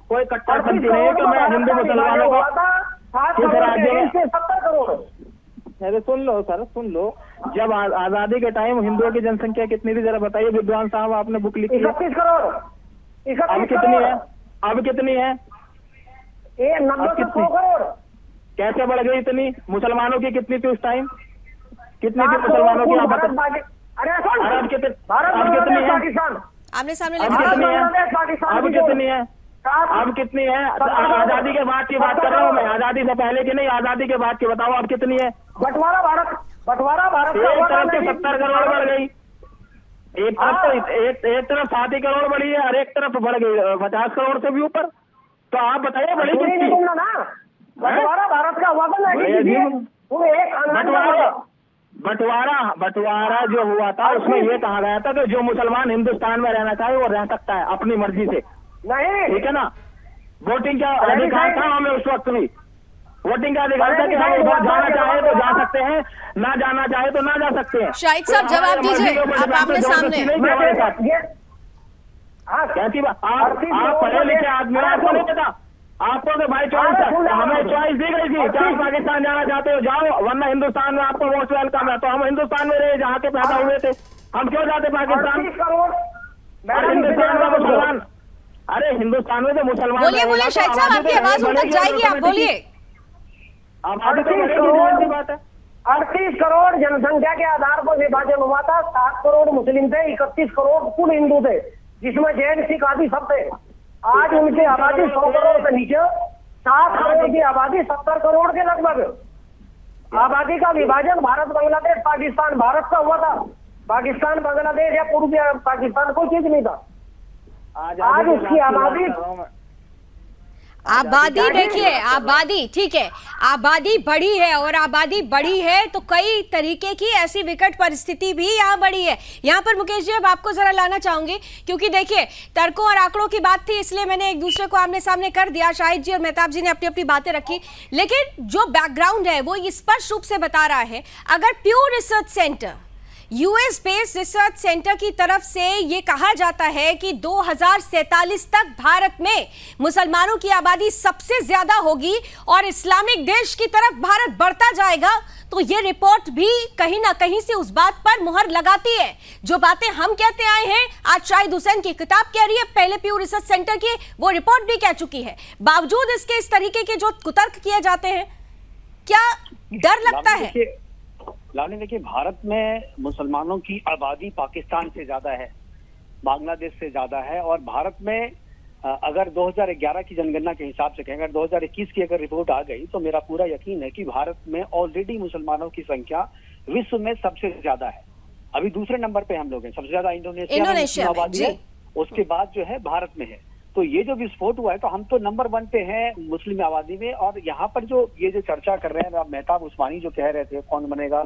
कोई कट्टरपंथी नहीं है कि मैं हिंदू मुसलमानों को किस राज्य में। 70 करोड़। अरे सुन लो सर, सुन लो, जब आजादी के टाइम हिंदुओं की जनसंख्या कितनी थी जरा बताइए विद्वान साहब, आपने बुक लिखी है। 31 करोड़। अब कितनी है? अब कितनी है? 90 से 100 करोड़। कैसे बढ़ गई इतनी? मुसलमानों की कितनी थी उस टाइम? कितनी थी मुसलमानों की? आप अरब कितनी? अब कितनी है? आमने सामने अब कितनी है? अब कितनी है? अब कितनी है? आजादी के बाद की बात कर रहा हूँ मैं, आजादी से पहले की नहीं, आजादी के बाद की बताओ अब कितनी है? बंटवारा भारत एक तरफ से 70 करोड़ बढ़ गई, एक तरफ तो एक तरफ 7 करोड़ बढ़ी है और एक तरफ बढ़ गई 50 करोड़ से भी ऊपर। तो आप बताइए बड़ी कितनी? बंटवारा भारत का हुआ था बंटवारा जो हुआ था उसमें ये कहा गया था कि जो मुसलमान हिंदुस्तान में रहना चाहे वो रह सकता है अपनी मर्जी से, नहीं, ठीक है ना। वोटिंग का अधिकार था हमें उस वक्त भी, वोटिंग का अधिकार था कि हम वोट जाना चाहे तो जा सकते हैं, ना जाना चाहे तो ना जा सकते हैं। शाहिद साहब जवाब दीजिए, आप आमने सामने। हमारे साथ कैसी बात? आप पढ़े लिखे आदमी, आपको नहीं पता? आपको तो भाई चॉइस है, हमें चॉइस दी गई थी कि आप पाकिस्तान जाना चाहते हो जाओ, वरना हिंदुस्तान में आपको मोस्ट वेलकम है। तो हम हिंदुस्तान में रहे जहाँ के पैदा हुए थे, हम क्यों जाते पाकिस्तान? और हिंदुस्तान में मुसलमान, अरे हिंदुस्तान में तो मुसलमान बोलिए शाहिद साहब, आपकी आवाज उन तक जाएगी, आप बोलिए। अब 38 करोड़ जनसंख्या के आधार पर विभाजन हुआ था। 7 करोड़ मुस्लिम थे, 31 करोड़ कुल हिंदू थे, जिसमें जैन सिख आदि सब थे। आज उनकी आबादी 100 करोड़ से नीचे, 7 करोड़ की आबादी 70 करोड़ के लगभग। आबादी का विभाजन भारत बांग्लादेश पाकिस्तान भारत का हुआ था, पाकिस्तान बांग्लादेश या पूर्वी पाकिस्तान कोई चीज नहीं था। आज उसकी आबादी आबादी देखिए, आबादी ठीक है, आबादी बढ़ी है और आबादी बढ़ी है तो कई तरीके की ऐसी विकट परिस्थिति भी यहाँ बढ़ी है। यहाँ पर मुकेश जी अब आपको जरा लाना चाहूंगी, क्योंकि देखिए तर्कों और आंकड़ों की बात थी इसलिए मैंने एक दूसरे को आमने सामने कर दिया। शाहिद जी और मेहताब जी ने अपनी अपनी बातें रखी, लेकिन जो बैकग्राउंड है वो स्पष्ट रूप से बता रहा है। अगर प्यू research centre, US based research centre की तरफ से ये कहा जाता है कि 2047 तक भारत में मुसलमानों की आबादी सबसे ज्यादा होगी और इस्लामिक देश की तरफ भारत बढ़ता जाएगा, तो ये रिपोर्ट भी कहीं ना कहीं से उस बात पर मुहर लगाती है। जो बातें हम कहते आए हैं, आज शाहिद हुसैन की किताब कह रही है, पहले प्यू रिसर्च सेंटर की वो रिपोर्ट भी कह चुकी है। बावजूद इसके इस तरीके के जो कुतर्क किए जाते हैं, क्या डर लगता है? लावनी देखिए, भारत में मुसलमानों की आबादी पाकिस्तान से ज्यादा है, बांग्लादेश से ज्यादा है, और भारत में अगर 2011 की जनगणना के हिसाब से कहें, अगर 2021 की अगर रिपोर्ट आ गई तो मेरा पूरा यकीन है कि भारत में ऑलरेडी मुसलमानों की संख्या विश्व में सबसे ज्यादा है। अभी दूसरे नंबर पे हम लोग हैं, सबसे ज्यादा इंडोनेशिया में आबादी है, उसके बाद जो है भारत में है। तो ये जो विस्फोट हुआ है तो हम तो नंबर 1 पे हैं मुस्लिम आबादी में। और यहाँ पर जो ये जो चर्चा कर रहे हैं मेहताब उस्मानी जो कह रहे थे कौन बनेगा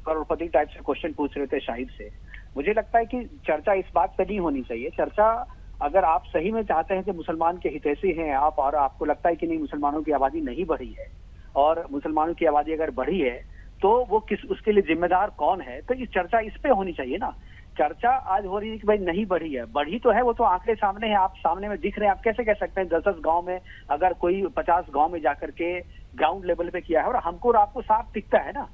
करोड़पति टाइप से क्वेश्चन पूछ रहे थे शाहिद से, मुझे लगता है कि चर्चा इस बात पे नहीं होनी चाहिए। चर्चा अगर आप सही में चाहते हैं कि मुसलमान के हितैषी हैं आप, और आपको लगता है कि नहीं मुसलमानों की आबादी नहीं बढ़ी है और मुसलमानों की आबादी अगर बढ़ी है तो वो किस उसके लिए जिम्मेदार कौन है, तो इस चर्चा इस पे होनी चाहिए ना। चर्चा आज हो रही है कि भाई नहीं बढ़ी है, बढ़ी तो है, वो तो आंकड़े सामने है, आप सामने में दिख रहे हैं। आप कैसे कह सकते हैं 10-10 गांव में अगर कोई 50 गांव में जाकर के ग्राउंड लेवल पे किया है और हमको और आपको साफ दिखता है ना,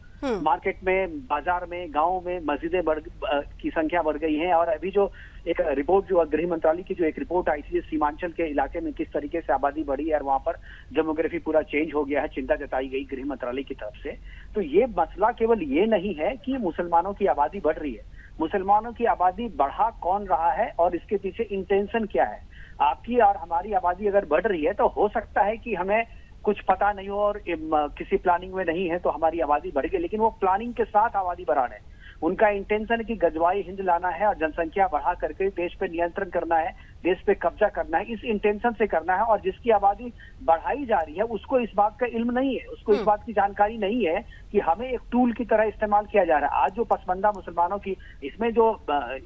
मार्केट में, बाजार में, गांव में मस्जिदें की संख्या बढ़ गई है। और अभी जो एक रिपोर्ट जो गृह मंत्रालय की जो एक रिपोर्ट आई थी सीमांचल के इलाके में किस तरीके से आबादी बढ़ी है और वहां पर डेमोग्राफी पूरा चेंज हो गया है, चिंता जताई गई गृह मंत्रालय की तरफ से। तो ये मसला केवल ये नहीं है कि मुसलमानों की आबादी बढ़ रही है, मुसलमानों की आबादी बढ़ा कौन रहा है और इसके पीछे इंटेंशन क्या है। आपकी और हमारी आबादी अगर बढ़ रही है तो हो सकता है कि हमें कुछ पता नहीं हो और किसी प्लानिंग में नहीं है तो हमारी आबादी बढ़ गई, लेकिन वो प्लानिंग के साथ आबादी बढ़ा रहे हैं। उनका इंटेंशन कि गजवाई हिंद लाना है और जनसंख्या बढ़ा करके देश पे नियंत्रण करना है, देश पे कब्जा करना है, इस इंटेंशन से करना है। और जिसकी आबादी बढ़ाई जा रही है उसको इस बात का इल्म नहीं है, उसको इस बात की जानकारी नहीं है कि हमें एक टूल की तरह इस्तेमाल किया जा रहा है। आज जो पसमंदा मुसलमानों की इसमें जो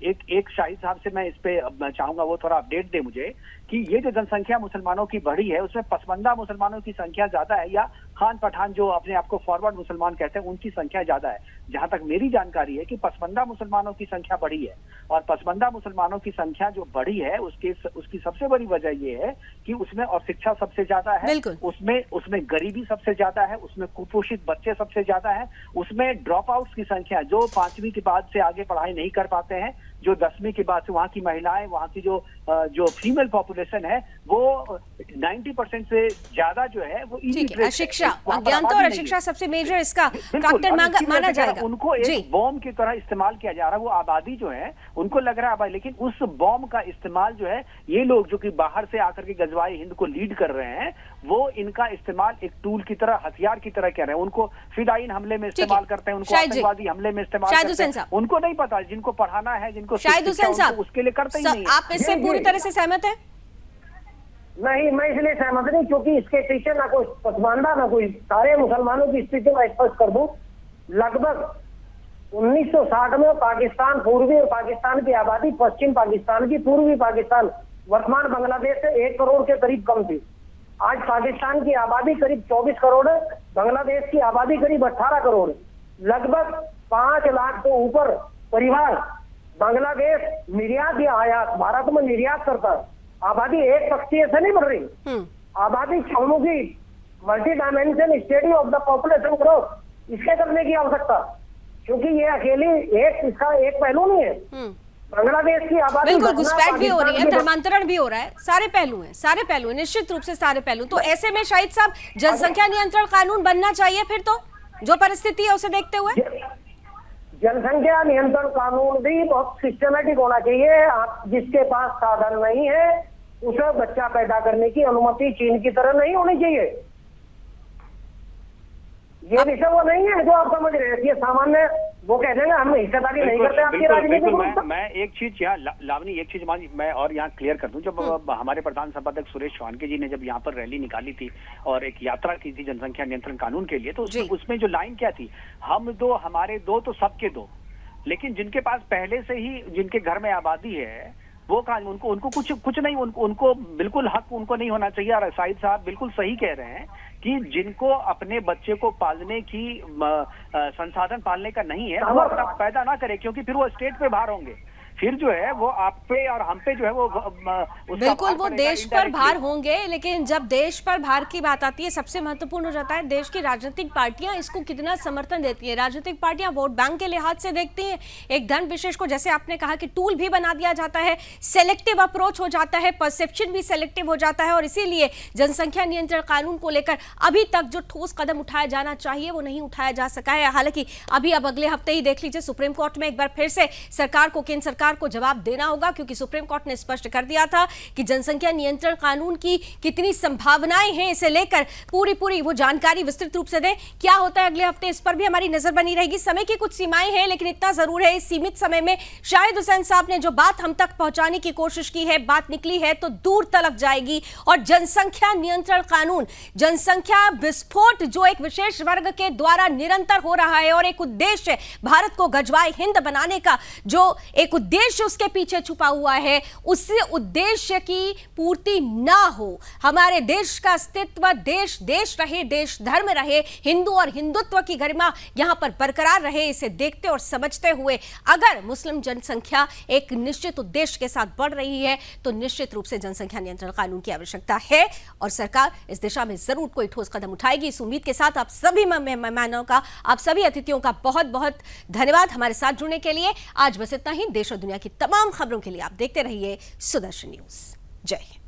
एक शाहिद साहब से मैं इस पे चाहूंगा वो थोड़ा अपडेट दे मुझे कि ये जो जनसंख्या मुसलमानों की बढ़ी है उसमें पसमंदा मुसलमानों की संख्या ज्यादा है या खान पठान जो अपने आपको फॉरवर्ड मुसलमान कहते हैं उनकी संख्या ज्यादा है। जहां तक मेरी जानकारी है कि पसमंदा मुसलमानों की संख्या बढ़ी है और पसमंदा मुसलमानों की संख्या जो बढ़ी है उसकी सबसे बड़ी वजह ये है कि उसमें और शिक्षा सबसे ज्यादा है, उसमें गरीबी सबसे ज्यादा है, उसमें कुपोषित बच्चे सबसे ज्यादा है, उसमें ड्रॉप आउट्स की संख्या जो 5वीं के बाद से आगे पढ़ाई नहीं कर पाते हैं, जो 10वीं के बाद से वहाँ की महिलाएं, वहाँ की जो फीमेल पॉपुलेशन है वो 90% से ज्यादा जो है वो अशिक्षा, अज्ञानता और अशिक्षा सबसे मेजर इसका फैक्टर माना जाएगा। उनको एक बॉम्ब की तरह इस्तेमाल किया जा रहा है, वो आबादी जो है उनको लग रहा है भाई, लेकिन उस बॉम्ब का इस्तेमाल जो है ये लोग जो कि बाहर से आकर के गजवाई हिंद को लीड कर रहे हैं वो इनका इस्तेमाल एक टूल की तरह, हथियार की तरह कर रहे हैं। उनको फिदाइन हमले में इस्तेमाल करते हैं, उनको आतंकवादी हमले में इस्तेमाल करते हैं, उनको नहीं पता, जिनको पढ़ाना है, जिनको शाहिद हुसैन साहब उसके लिए करते ही नहीं। आप इससे पूरी तरह से सहमत हैं? नहीं, मैं इसलिए सहमत नहीं क्योंकि इसके पीछे ना कोई पसमानदा ना कोई, सारे मुसलमानों की स्थिति में स्पष्ट कर दूं, लगभग 1960 में पाकिस्तान पूर्वी और पाकिस्तान की आबादी पश्चिम पाकिस्तान की, पूर्वी पाकिस्तान वर्तमान बांग्लादेश से 1 करोड़ के करीब कम थी। आज पाकिस्तान की आबादी करीब 24 करोड़ है, बांग्लादेश की आबादी करीब 18 करोड़ है। लगभग 5 लाख से ऊपर परिवार बांग्लादेश निर्यात या आयात भारत में निर्यात करता है। आबादी एक पक्षीय से नहीं बढ़ रही, आबादी चहुमुखी multi dimension study of the population growth, इसके करने की आवश्यकता, क्योंकि ये अकेली इसका एक पहलू नहीं है। बांग्लादेश की आबादी बिल्कुल घुसपैठ भी हो रही है, धर्मांतरण भी हो रहा है, सारे पहलू हैं, सारे पहलू हैं, निश्चित रूप से सारे पहलू। तो ऐसे में शाहिद साहब जनसंख्या नियंत्रण कानून बनना चाहिए फिर तो, जो परिस्थिति है उसे देखते हुए। जनसंख्या नियंत्रण कानून भी बहुत सिस्टमेटिक होना चाहिए। आप जिसके पास साधन नहीं है उसे बच्चा पैदा करने की अनुमति चीन की तरह नहीं होनी चाहिए। ये विषय वो नहीं है जो आप समझ रहे हैं, ये सामान्य वो कह देंगे हम हिस्सेदारी नहीं करते आपकी राजनीति में। मैं एक चीज यहाँ लावनी, एक चीज मैं और यहाँ क्लियर कर दूं, जब हमारे प्रधान संपादक सुरेश चौहान जी ने जब यहाँ पर रैली निकाली थी और एक यात्रा की थी जनसंख्या नियंत्रण कानून के लिए, तो उसमें जो लाइन क्या थी, हम दो हमारे दो तो सबके दो, लेकिन जिनके पास पहले से ही जिनके घर में आबादी है वो कहा, उनको कुछ नहीं, उनको बिल्कुल हक उनको नहीं होना चाहिए। और साहिद साहब बिल्कुल सही कह रहे हैं कि जिनको अपने बच्चे को पालने की संसाधन पालने का नहीं है, वो अपना पैदा ना करे, क्योंकि फिर वो स्टेट पे भार होंगे, फिर जो है वो आप पे और हम पे जो है वो बिल्कुल वो देश पर भार होंगे। लेकिन जब देश पर भार की बात आती है, सबसे महत्वपूर्ण हो जाता है देश की राजनीतिक पार्टियां इसको कितना समर्थन देती है। राजनीतिक पार्टियां वोट बैंक के लिहाज से देखती हैं, एक धन विशेष को, जैसे आपने कहा कि टूल भी बना दिया जाता है, सेलेक्टिव अप्रोच हो जाता है, परसेप्शन भी सेलेक्टिव हो जाता है, और इसीलिए जनसंख्या नियंत्रण कानून को लेकर अभी तक जो ठोस कदम उठाया जाना चाहिए वो नहीं उठाया जा सका है। हालांकि अभी अब अगले हफ्ते ही देख लीजिए, सुप्रीम कोर्ट में एक बार फिर से सरकार को, केंद्र सरकार को जवाब देना होगा, क्योंकि सुप्रीम कोर्ट ने स्पष्ट कर दिया था कि जनसंख्या नियंत्रण कानून की कितनी संभावनाएं हैं, इसे लेकर पूरी वो जानकारी विस्तृत रूप से दें। क्या होता है अगले हफ्ते, इस पर भी हमारी नजर बनी रहेगी। समय की कुछ सीमाएं हैं, लेकिन इतना जरूर है, इस सीमित समय में शाहिद हुसैन साहब ने जो बात हम तक पहुंचाने की कोशिश की है, बात निकली है तो दूर तलक जाएगी। और जनसंख्या नियंत्रण कानून, जनसंख्या विस्फोट जो एक विशेष वर्ग के द्वारा निरंतर हो रहा है, और एक उद्देश्य भारत को गजवाए हिंद बनाने का जो एक उद्देश्य उसके पीछे छुपा हुआ है, उस उद्देश्य की पूर्ति ना हो, हमारे देश का अस्तित्व, देश रहे, देश धर्म रहे, हिंदू और हिंदुत्व की गरिमा यहां पर बरकरार रहे, इसे देखते और समझते हुए अगर मुस्लिम जनसंख्या एक निश्चित उद्देश्य के साथ बढ़ रही है तो निश्चित रूप से जनसंख्या नियंत्रण कानून की आवश्यकता है, और सरकार इस दिशा में जरूर कोई ठोस कदम उठाएगी। इस उम्मीद के साथ आप सभी मेहमानों का, आप सभी अतिथियों का बहुत बहुत धन्यवाद हमारे साथ जुड़ने के लिए। आज बस इतना ही। देश और दुनिया की तमाम खबरों के लिए आप देखते रहिए सुदर्शन न्यूज। जय हिंद।